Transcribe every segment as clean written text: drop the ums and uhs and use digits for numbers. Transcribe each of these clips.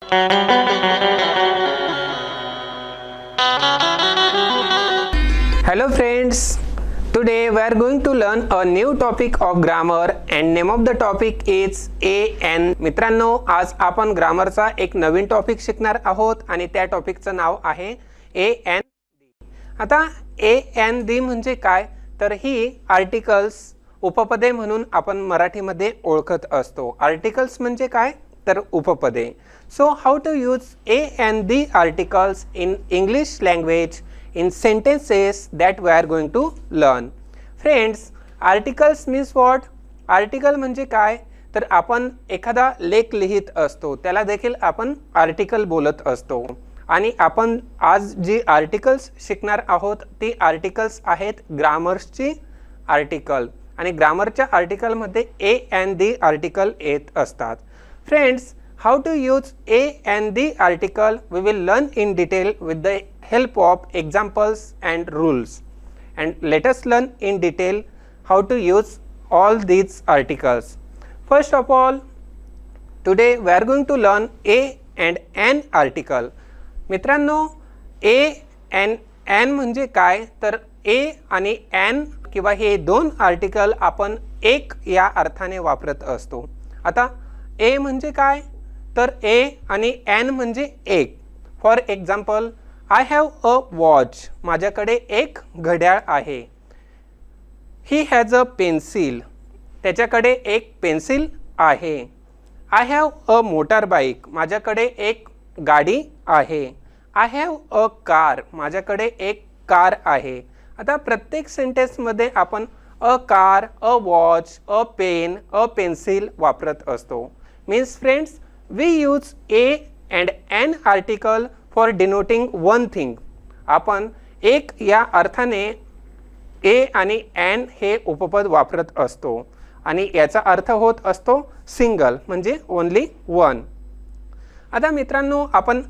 Hello friends, today we are going to learn a new topic of grammar and name of the topic is an. मित्रांनो, आज आपण ग्रामरचा एक नवीन topic शिकणार आहोत आणि त्या टॉपिकचं नाव आहे an. आता an म्हणजे काय, तर ही आर्टिकल्स उपपदे म्हणून आपण मराठीमध्ये ओळखत असतो. आर्टिकल्स म्हणजे काय, तर उपपदे. So how to use and the articles in English language in sentences that we are going to learn. Friends, articles means what? Article म्हणजे काय, तर आपण एखादा लेख लिहित असतो त्याला देखील आपण आर्टिकल बोलत असतो. आणि आपण आज जी आर्टिकल्स शिकणार आहोत ती आर्टिकल्स आहेत ग्रामर्सची आर्टिकल. आणि ग्रामरच्या आर्टिकलमध्ये and the आर्टिकल येत असतात. Friends, how to use and the article we will learn in detail with the help of examples and rules. And let us learn in detail how to use all these articles. First of all, today we are going to learn and an article. मित्रांनो, and an म्हणजे काय, तर आणि an किंवा हे दोन article आपण एक या अर्थाने वापरत असतो. आता म्हणजे काय, तर आणि n म्हणजे एक. For example, I have a watch, माझ्याकडे एक घड्याळ आहे. ही हॅज अ पेन्सिल, त्याच्याकडे एक पेन्सिल आहे. I have a motor bike, माझ्याकडे एक गाडी आहे. आय हॅव अ कार, माझ्याकडे एक कार आहे. आता प्रत्येक सेंटेन्समध्ये आपण a car, a watch, a pen, a pencil वापरत असतो. Means friends, we use and an article for denoting one thing. आपण एक या अर्थाने आणि an हे उपपद वापरत असतो आणि याचा अर्थ होत असतो सिंगल, म्हणजे ओनली वन. आता मित्रांनो, आपण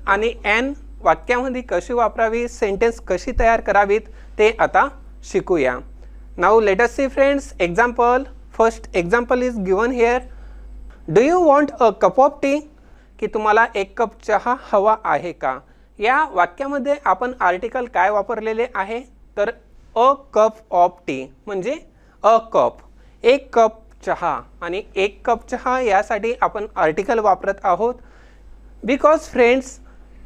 आणि an वाक्यामध्ये कशी वापरावी, सेंटेन्स कशी तयार करावीत ते आता शिकूया. Now let us see friends example. First example is given here. Do you want a cup of tea, की तुम्हाला एक कप चहा हवा आहे का. या वाक्यामध्ये आपण आर्टिकल काय वापरलेले आहे, तर अ कप ऑफ टी म्हणजे अ कप, एक कप चहा. आणि एक कप चहा यासाठी आपण आर्टिकल वापरत आहोत. Because friends,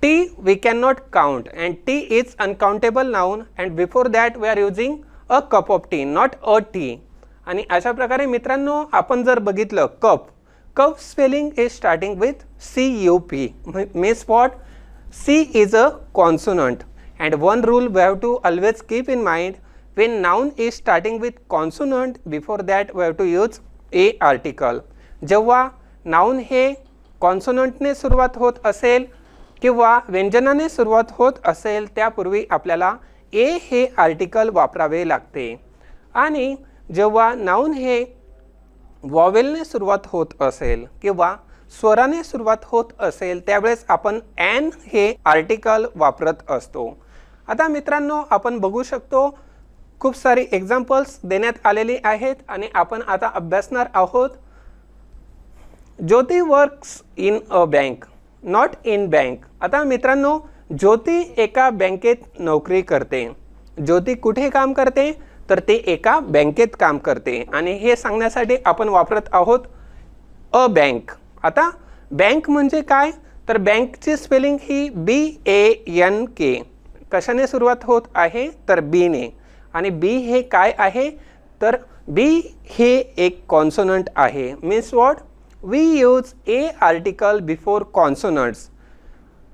tea we can not count and tea is uncountable noun and before that we are using a cup of tea, not a tea. आणि अशा प्रकारे मित्रांनो, आपण जर बघितलं cup, cup spelling is starting with CUP, means what? C is a consonant, and one rule we have to always keep in mind, when noun is starting with consonant, before that we have to use a article. जेव्हा noun हे consonant ने सुरुवात होत असेल किंवा व्यंजनाने सुरुवात होत असेल त्यापूर्वी आपल्याला a हे आर्टिकल वापरावे लागते. आणि जेव्हा noun हे वॉवेलने सुरुवात होत असेल किंवा स्वराने सुरुवात होत असेल त्यावेळेस आपण an हे आर्टिकल वापरत असतो. आता मित्रांनो, आपण बघू शकतो खूप सारी एक्झाम्पल्स देण्यात आलेली आहेत आणि आपण आता अभ्यासणार आहोत. Jyoti works in a bank, not in bank. आता मित्रांनो, ज्योती एका बँकेत नोकरी करते. ज्योती कुठे काम करते, तर ते एका बँकेत काम करते आणि हे सांगण्यासाठी आपण वापरत आहोत अ बँक. आता बँक म्हणजे काय, तर बँकची स्पेलिंग ही BANK. कशाने सुरुवात होत आहे, तर बी ने. आणि बी हे काय आहे, तर बी हे एक कॉन्सोनंट आहे. Means what? We use a article before consonants.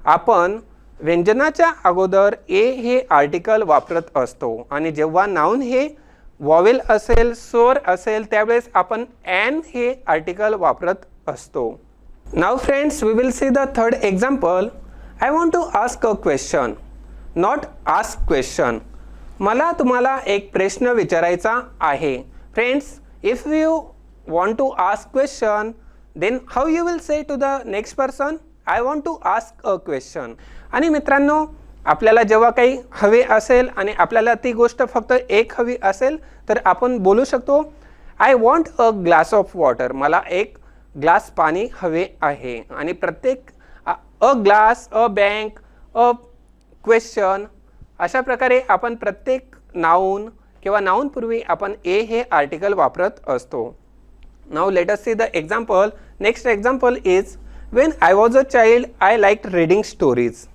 आपण व्यंजनाच्या अगोदर ए हे आर्टिकल वापरत असतो आणि जेव्हा नाउन हे वॉवेल असेल, स्वर असेल त्यावेळेस आपण an हे आर्टिकल वापरत असतो. Now friends, we will see the third example. I want to ask a question, not ask question. मला तुम्हाला एक प्रश्न विचारायचा आहे. Friends, if you want to ask question, then how you will say to the next person, I want to ask a question. आणि मित्रांनो, आपल्याला जेव्हा काही हवे असेल आणि आपल्याला ती गोष्ट फक्त एक हवी असेल तर आपण बोलू शकतो I want a glass of water. मला एक ग्लास पाणी हवे आहे. आणि प्रत्येक a glass, a bank, a question, अशा प्रकारे आपण प्रत्येक नाऊन किंवा नाऊन पूर्वी आपण ए हे आर्टिकल वापरत असतो. Now let us see the example. Next example is when I was a child I like reading stories.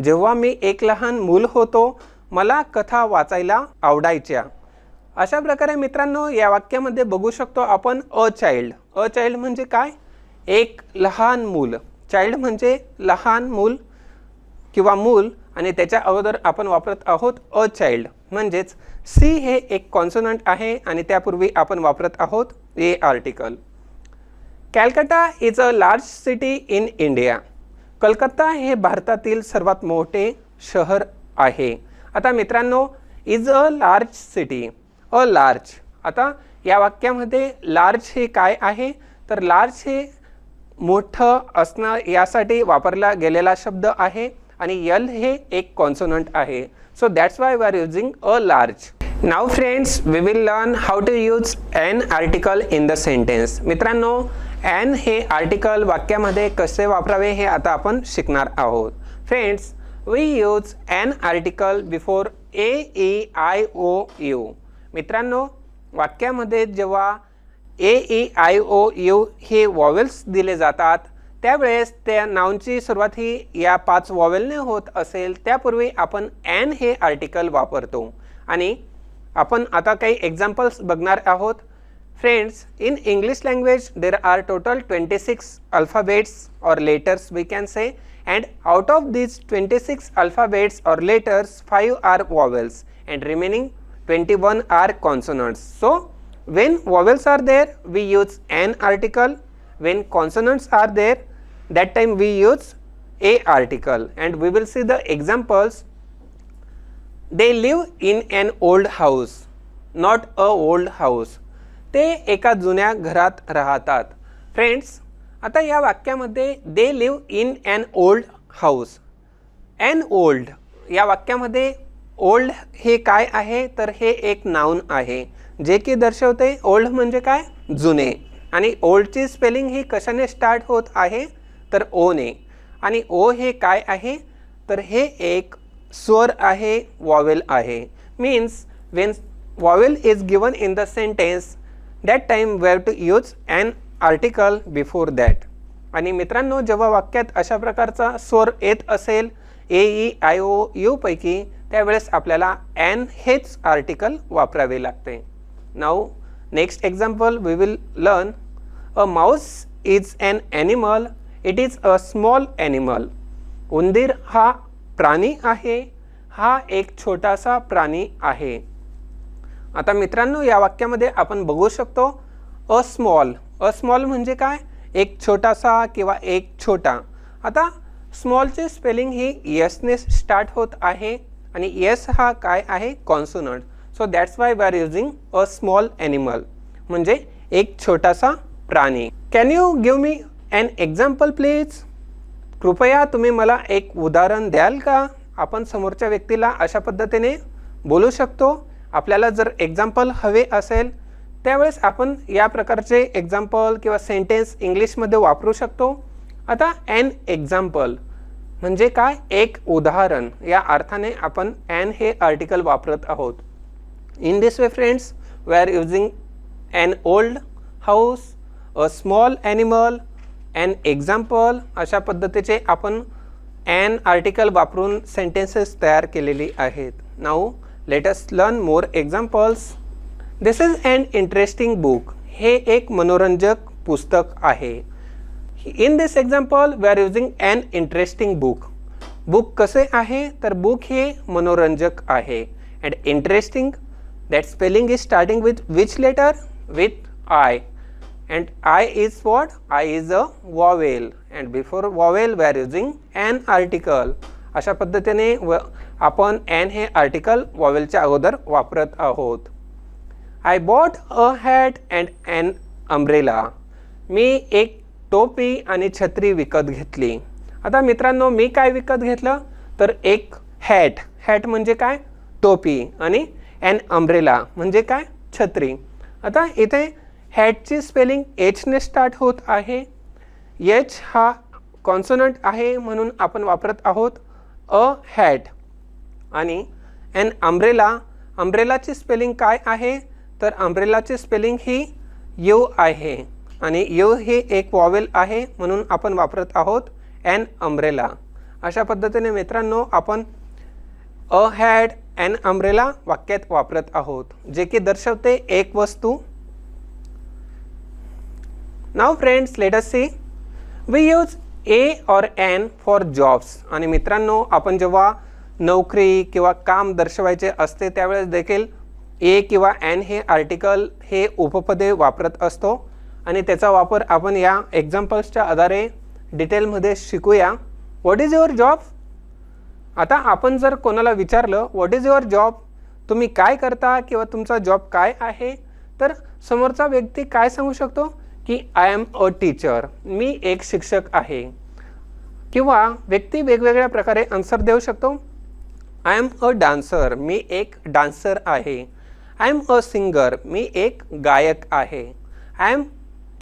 जेव्हा मी एक लहान मूल होतो मला कथा वाचायला आवडायच्या. अशा प्रकारे मित्रांनो या वाक्यामध्ये बघू शकतो आपण अ चाइल्ड. अ चाइल्ड म्हणजे काय? एक लहान मूल. चाइल्ड म्हणजे लहान मूल किंवा मूल आणि त्याच्या अगोदर आपण वापरत आहोत अ चाइल्ड. म्हणजेच सी हे एक कॉन्सोनंट आहे आणि त्यापूर्वी आपण वापरत आहोत a article. Calcutta is a large city in India. Kolkata हे भारतातील सर्वात मोठे शहर आहे. आता मित्रांनो is a large city, a large. आता या वाक्यामध्ये लार्ज हे काय आहे तर लार्ज हे मोठं असणं यासाठी वापरला गेलेला शब्द आहे आणि यल हे एक कॉन्सोनंट आहे. So that's why we are using a large. Now friends we will learn how to use an article in the sentence. मित्रांनो एन हे आर्टिकल वाक्यामध्ये कसे वापरावे हे आता आपण शिकणार आहोत. Friends we use an article before A E I O U. मित्रांनो वाक्यामध्ये जेव्हा A E I O U हे वॉवेल्स दिले जातात त्यावेळेस त्या नाउनची सुरुवात ही या 5 वॉवेलने होत असेल त्यापूर्वी आपण एन हे आर्टिकल वापरतो. आणि आपण आता काही एक्झाम्पल्स बघणार आहोत. Friends in English language there are total 26 alphabets और letters we can say, and out of these 26 alphabets or letters 5 are vowels and remaining 21 are consonants. So when vowels are there we use an article, when consonants are there that time we use a article. And we will see the examples. They live in an old house, not a old house. ते एका जुन्या घरात राहतात. Friends आता या वाक्यामध्ये they live in an old house. An old या वाक्यामध्ये ओल्ड हे काय आहे तर हे एक नाउन आहे जे की दर्शवते ओल्ड म्हणजे काय जुने. आणि ओल्डची स्पेलिंग ही कशाने स्टार्ट होत आहे तर ओने. आणि ओ हे काय आहे तर हे एक स्वर आहे, वॉवेल आहे. Means Wien vowel is given in the sentence that time we have to use an article before that. आणि मित्रांनो जेव्हा वाक्यात अशा प्रकारचा स्वर येत असेल A E I O U पैकी त्यावेळेस आपल्याला एन हेच आर्टिकल वापरावे लागते. Now next example we will learn. A mouse is an animal, it is a small animal. उंदीर हा प्राणी आहे, हा एक छोटासा प्राणी आहे. आता मित्रांनो या वाक्यामध्ये आपण बघू शकतो अ स्मॉल. अ स्मॉल म्हणजे काय एक छोटासा किंवा एक छोटा. आता स्मॉलचे स्पेलिंग ही यसने स्टार्ट होत आहे आणि यस हा काय आहे consonant. So that's why we are using a small animal म्हणजे एक छोटासा प्राणी. Can you give me an example please. कृपया तुम्ही मला एक उदाहरण द्याल का. आपण समोरच्या व्यक्तीला अशा पद्धतीने बोलू शकतो. आपल्याला जर एक्झाम्पल हवे असेल त्यावेळेस आपण या प्रकारचे एक्झाम्पल किंवा सेंटेन्स इंग्लिशमध्ये वापरू शकतो. आता ॲन एक्झाम्पल म्हणजे काय एक उदाहरण या अर्थाने आपण ॲन हे आर्टिकल वापरत आहोत. In this way friends we are using an old house, a small animal, an example. अशा पद्धतीचे आपण ॲन आर्टिकल वापरून सेंटेन्सेस तयार केलेली आहेत. Now let us learn more examples. This is an interesting book. हे एक मनोरंजक पुस्तक आहे. In this example we are using an interesting book. Book कसे आहे तर बुक हे मनोरंजक आहे. and interesting that spelling is starting with which letter? with I. and I is what? I is a vowel and before vowel we are using an article. अशा पद्धतीने आपण N हे आर्टिकल वॉवेलच्या अगोदर वापरत आहोत. I bought a hat and an umbrella. मी एक टोपी आणि छत्री विकत घेतली. आता मित्रांनो मी काय विकत घेतलं तर एक हॅट. हॅट म्हणजे काय टोपी आणि ॲन अम्ब्रेला म्हणजे काय छत्री. आता इथे हॅटची स्पेलिंग एचने स्टार्ट होत आहे. एच हा कॉन्सोनंट आहे म्हणून आपण वापरत आहोत अ हॅट. आणि एन अम्ब्रेलाची स्पेलिंग काय आहे तर अम्ब्रेलाची स्पेलिंग ही यू आहे आणि यू ही एक वॉवेल आहे म्हणून आपण वापरत आहोत एन अम्ब्रेला. अशा पद्धतीने मित्रांनो आपण अ हॅड एन अम्ब्रेला वाक्यात वापरत आहोत जे की दर्शवते एक वस्तू. Now friends let us see we use a और एन फॉर जॉब्स. आणि मित्रांनो आपण जेव्हा नोकरी किंवा काम दर्शवायचे असते त्यावेळेस देखील ए किंवा एन हे आर्टिकल हे उपपदे वापरत असतो आणि त्याचा वापर आपण या एक्झाम्पल्सच्या आधारे डिटेलमध्ये शिकूया. What is your job. आता आपण जर कोणाला विचारलं व्हॉट इज युअर जॉब, तुम्ही काय करता किंवा तुमचा जॉब काय आहे, तर समोरचा व्यक्ती काय सांगू शकतो की आय एम अ टीचर, मी एक शिक्षक आहे. किंवा व्यक्ती वेगवेगळ्या प्रकारे आन्सर देऊ शकतो. आय एम अ डान्सर, मी एक डान्सर आहे. आय एम अ सिंगर, मी एक गायक आहे. आय एम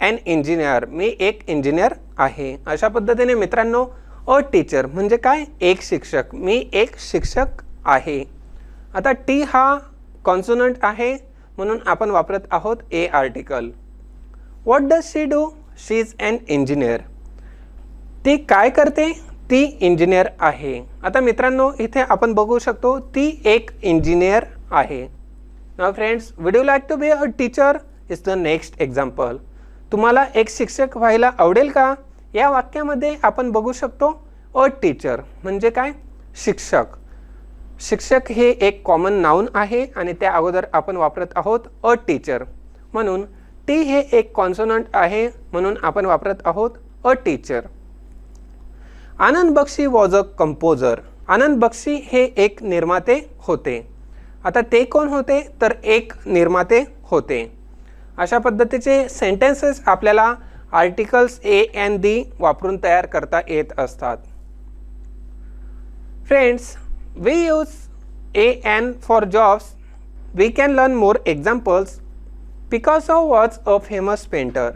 एन इंजिनियर, मी एक इंजिनियर आहे. अशा पद्धतीने मित्रांनो अ टीचर म्हणजे काय, एक शिक्षक, मी एक शिक्षक आहे. आता टी हा कॉन्सोनंट आहे म्हणून आपण वापरत आहोत a article. What does she do, she is an engineer. ती काय करते, ती इंजिनियर आहे. आता मित्रांनो इथे आपण बघू शकतो ती एक इंजिनियर आहे. Now friends would you like to be a teacher is the next example. तुम्हाला एक शिक्षक व्हायला आवडेल का. या वाक्यामध्ये आपण बघू शकतो अ टीचर म्हणजे काय, शिक्षक. शिक्षक हे एक कॉमन नाउन आहे आणि त्या अगोदर आपण वापरत आहोत अ टीचर. म्हणून टी हे एक कॉन्सोनंट आहे म्हणून आपण वापरत आहोत a teacher. Anand Bakshi was a composer. Anand Bakshi हे एक निर्माते होते. आता ते कोण होते तर एक निर्माते होते. अशा पद्धतीचे सेंटेन्सेस आपल्याला आर्टिकल्स ए एन दी वापरून तयार करता येत असतात. Friends we use a an for jobs. We can learn more examples. Picasso was a famous painter.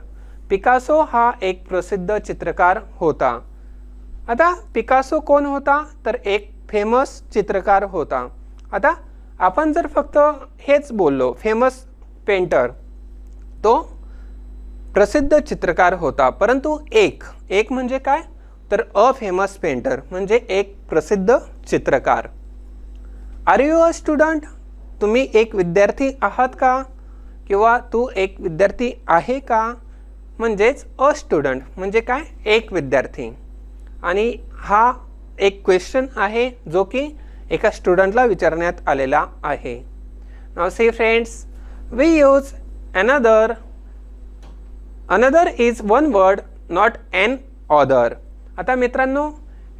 Picasso हा एक प्रसिद्ध चित्रकार होता. आता पिकासो कोण होता तर एक फेमस चित्रकार होता. आता आपण जर फक्त हेच बोललो फेमस पेंटर, तो प्रसिद्ध चित्रकार होता, परंतु एक म्हणजे काय तर अ फेमस पेंटर म्हणजे एक प्रसिद्ध चित्रकार. आर यू अ स्टुडंट, तुम्ही एक विद्यार्थी आहात का किंवा तू एक विद्यार्थी आहे का, म्हणजेच अ स्टुडंट म्हणजे काय एक विद्यार्थी. आणि हा एक क्वेश्चन आहे जो की एका स्टुडंटला विचारण्यात आलेला आहे. Now see friends we use another. Another is one word not an other. आता मित्रांनो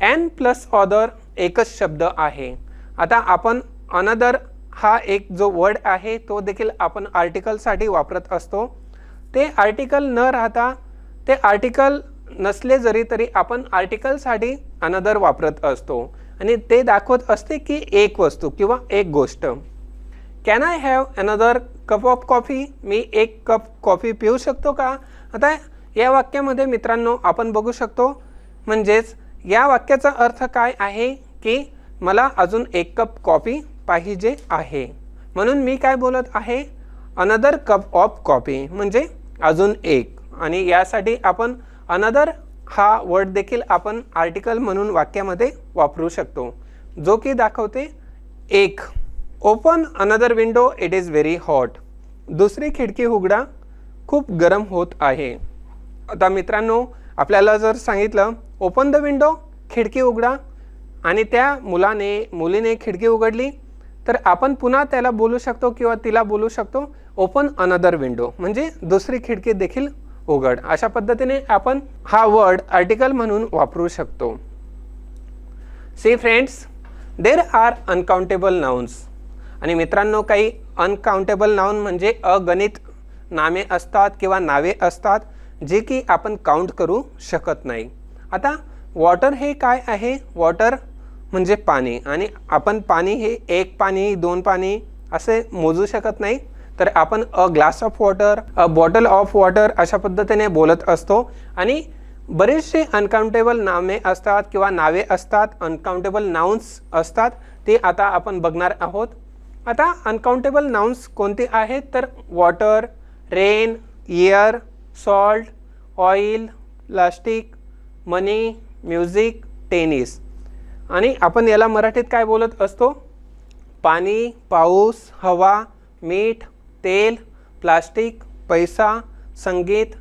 एन प्लस ऑदर एकच शब्द आहे. आता आपण अनदर हा एक जो वर्ड आहे तो देखील आपण आर्टिकलसाठी वापरत असतो. ते आर्टिकल न राहता, ते आर्टिकल नसले जरी तरी आपण आर्टिकलसाठी अनदर वापरत असतो आणि ते दाखवत असते की एक वस्तू किंवा एक गोष्ट. Can I have another cup of coffee, मी एक कप कॉफी पिऊ शकतो का. आता या वाक्यामध्ये मित्रांनो आपण बघू शकतो म्हणजेच या वाक्याचा अर्थ काय आहे की मला अजून एक कप कॉफी पाहिजे आहे, म्हणून मी काय बोलत आहे अनदर कप ऑफ कॉफी म्हणजे अजून एक. आणि यासाठी आपण अनदर हा वर्ड देखील आपण आर्टिकल म्हणून वाक्यामध्ये वापरू शकतो जो की दाखवते एक. Open another window, it is very hot. दुसरी खिडकी उघडा, खूप गरम होत आहे. आता मित्रांनो आपल्याला जर सांगितलं ओपन द विंडो, खिडकी उघडा, आणि त्या मुलीने खिडकी उघडली तर आपण पुन्हा त्याला बोलू शकतो किंवा तिला बोलू शकतो ओपन अनदर विंडो म्हणजे दुसरी खिडकी देखील उघड. अशा पद्धतीने आपण हा वर्ड आर्टिकल म्हणून वापरू शकतो. See friends there are uncountable nouns. आणि मित्रांनो काही अनकाउंटेबल नाउन म्हणजे अगणित नामे असतात किंवा नावे असतात जे की आपण काउंट करू शकत नाही. आता वॉटर हे काय आहे, वॉटर म्हणजे पाणी, आणि आपण पाणी हे एक पाणी दोन पाणी असे मोजू शकत नाही, तर आपण अ glass of water, a bottle of water अशा पद्धतीने बोलत असतो. आणि बरेचसे अनकाउंटेबल नामे असतात किंवा नावे असतात, अनकाउंटेबल नाउन्स असतात, ते आता आपण बघणार आहोत. आता अनकाउंटेबल नाउन्स कोणते आहेत तर water, rain, air, salt, oil, plastic, money, music, tennis. आणि आपण याला मराठीत काय बोलत असतो? पाणी, पाऊस, हवा, मीठ, तेल, प्लास्टिक, पैसा, संगीत,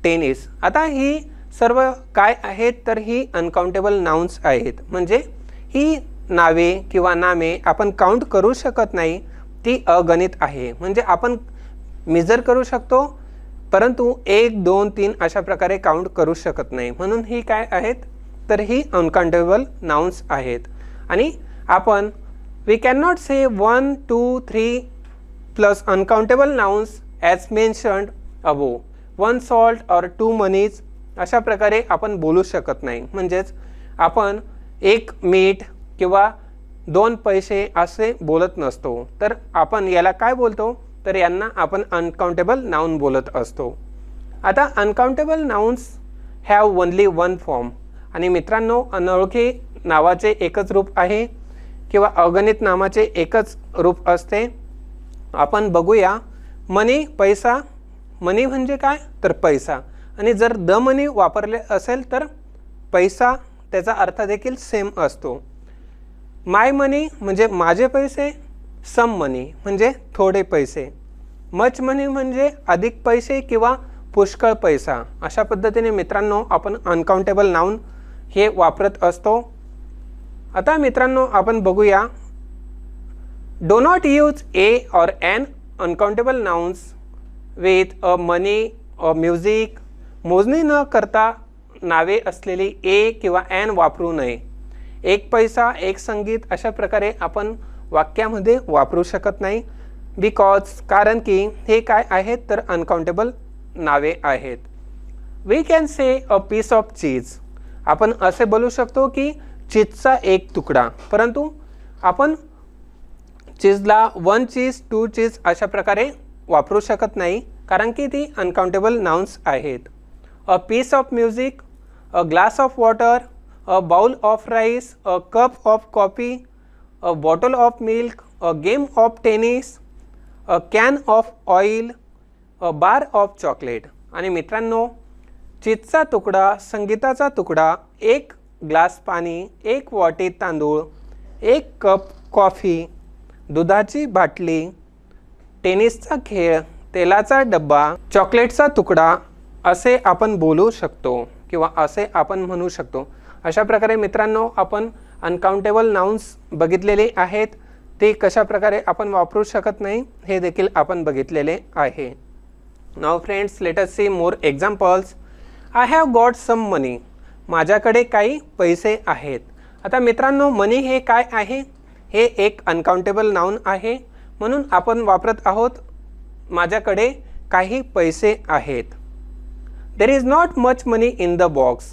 टेनिस. आता ही सर्व काय आहेत तर ही अनकाउंटेबल नाउन्स आहेत. म्हणजे ही नावे किंवा नामे आपण काउंट करू शकत नाही, ती अगणित आहे. म्हणजे आपण मेजर करू शकतो परंतु 1, 2, 3 अशा प्रकारे काउंट करू शकत नाही. म्हणून ही काय आहेत तर ही अनकाउंटेबल नाउन्स आहेत. आणि आपण we can not say 1, 2, 3 plus uncountable nouns as mentioned above, 1 salt और 2 मनीज अशा प्रकारे आपण बोलू शकत नाही. म्हणजेच आपण 1 मीठ किंवा 2 पैसे असे बोलत नसतो. तर आपण याला काय बोलतो तर यांना आपण अनकाउंटेबल नाउन बोलत असतो. आता uncountable nouns have only 1 form. आणि मित्रांनो, अनोळखी नावाचे एकच रूप आहे किंवा अगणित नामाचे एकच रूप असते. आपण बघूया. मनी, पैसा. मनी म्हणजे काय तर पैसा. आणि जर द मनी वापरले असेल तर पैसा त्याचा अर्थ देखील सेम असतो. माय मनी म्हणजे माझे पैसे, सम मनी म्हणजे थोडे पैसे, मच मनी म्हणजे अधिक पैसे किंवा पुष्कळ पैसा. अशा पद्धतीने मित्रांनो आपण अनकाउंटेबल नाउन हे वापरत असतो. आता मित्रांनो आपण बघूया. डो नॉट यूज ए और N uncountable nouns with a money a music. मोजणी न करता नावे असलेली ए किंवा एन वापरू नये. 1 पैसा, 1 संगीत अशा प्रकारे आपण वाक्यामध्ये वापरू शकत नाही. बिकॉज कारण की हे काय आहेत तर अनकाउंटेबल नावे आहेत. We can say a piece of cheese. आपण असे बोलू शकतो की चीजचा एक तुकडा. परंतु आपण चीजला 1 चीज, 2 चीज अशा प्रकारे वापरू शकत नाही कारण की ती अनकाउंटेबल नाउन्स आहेत. A piece of music, a glass of water, a bowl of rice, a cup of coffee, a bottle of milk, a game of tennis, a can of oil, a bar of chocolate. आणि मित्रांनो, चीजचा तुकडा, संगीताचा तुकडा, 1 glass पाणी, 1 वाटी तांदूळ, 1 cup coffee, दुधाची बाटली, टेनिसचा खेळ, तेलाचा डब्बा, चॉकलेटचा तुकडा असे आपण बोलू शकतो किंवा असे आपण म्हणू शकतो. अशा प्रकारे मित्रांनो आपण अनकाउंटेबल नाउन्स बघितलेले आहेत. ते कशा प्रकारे आपण वापरू शकत नाही हे देखील आपण बघितलेले आहे. Now friends, let us see more examples. I have got some money. माझ्याकडे काही पैसे आहेत. आता मित्रांनो, मनी हे काय आहे? हे एक अनकाउंटेबल नाउन आहे. म्हणून आपण वापरत आहोत माझ्याकडे काही पैसे आहेत. There is not much money in the box.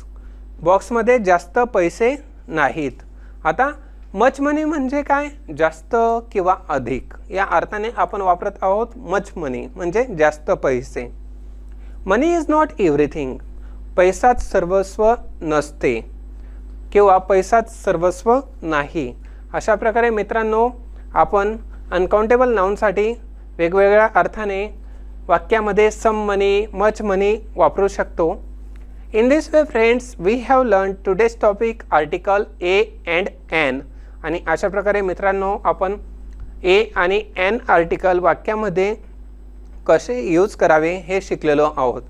बॉक्समध्ये जास्त पैसे नाहीत. आता मच मनी म्हणजे काय? जास्त किंवा अधिक या अर्थाने आपण वापरत आहोत मच मनी म्हणजे जास्त पैसे. मनी इज नॉट एव्हरीथिंग. पैसाच सर्वस्व नसते किंवा पैसाच सर्वस्व नाही. अशा प्रकारे मित्रांनो आपण अनकाउंटेबल नाउनसाठी वेगवेगळ्या अर्थाने वाक्यामध्ये सम मनी, मच मनी वापरू शकतो. In this way friends, we have learn today's topic article a and an. आणि अशा प्रकारे मित्रांनो आपण ए आणि एन आर्टिकल वाक्यामध्ये कसे यूज करावे हे शिकलेलो आहोत.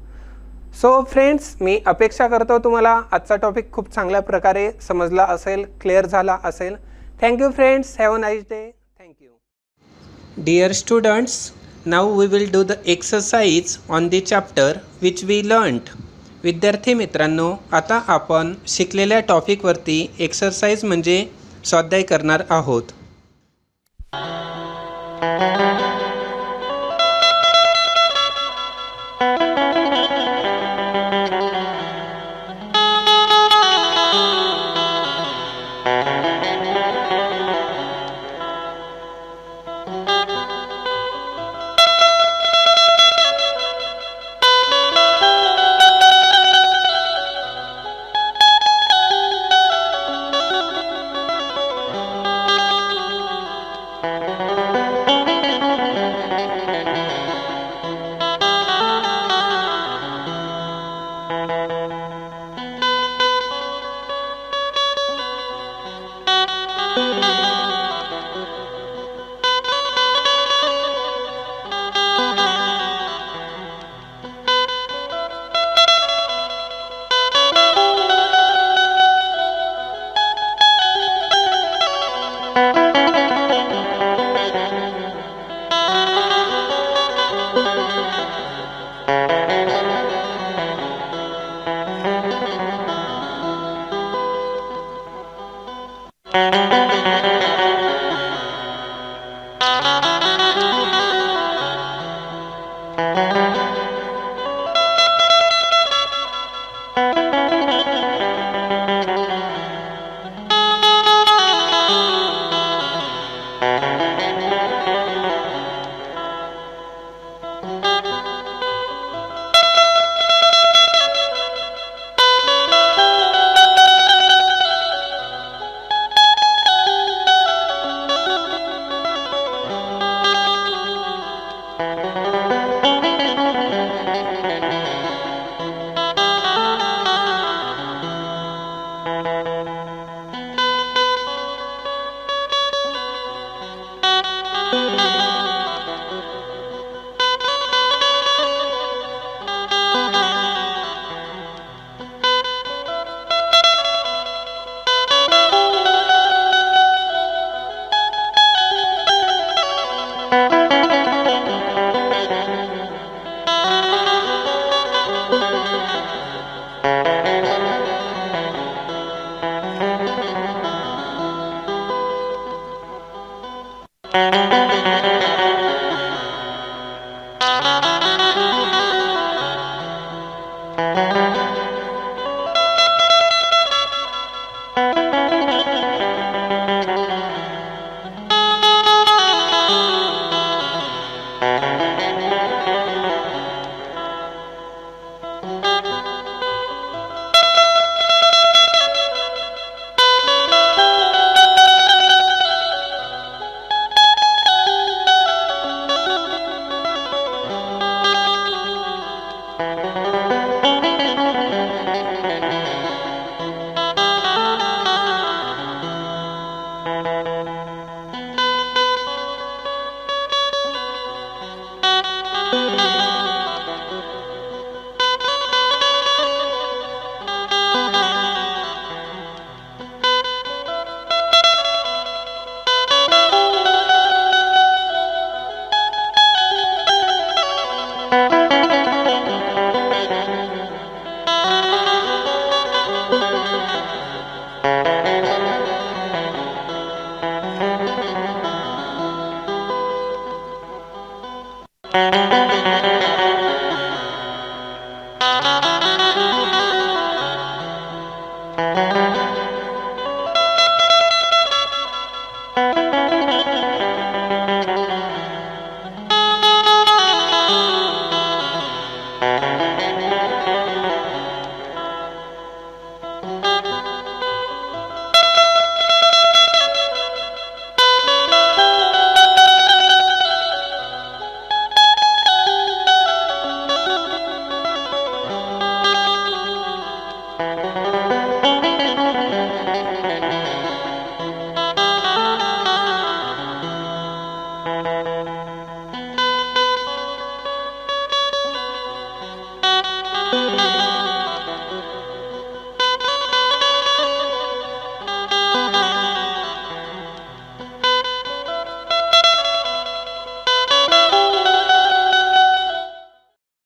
सो फ्रेंड्स, मी अपेक्षा करतो तुम्हाला आजचा टॉपिक खूप चांगल्या प्रकारे समजला असेल, क्लिअर झाला असेल. Thank you friends. Have a nice day. Thank you. Dear students, now we will do the exercise on the chapter which we learned. विद्यार्थी मित्रांनो, आता आपण शिकलेल्या टॉपिकवरती एक्सरसाइज म्हणजे स्वाध्याय करणार आहोत.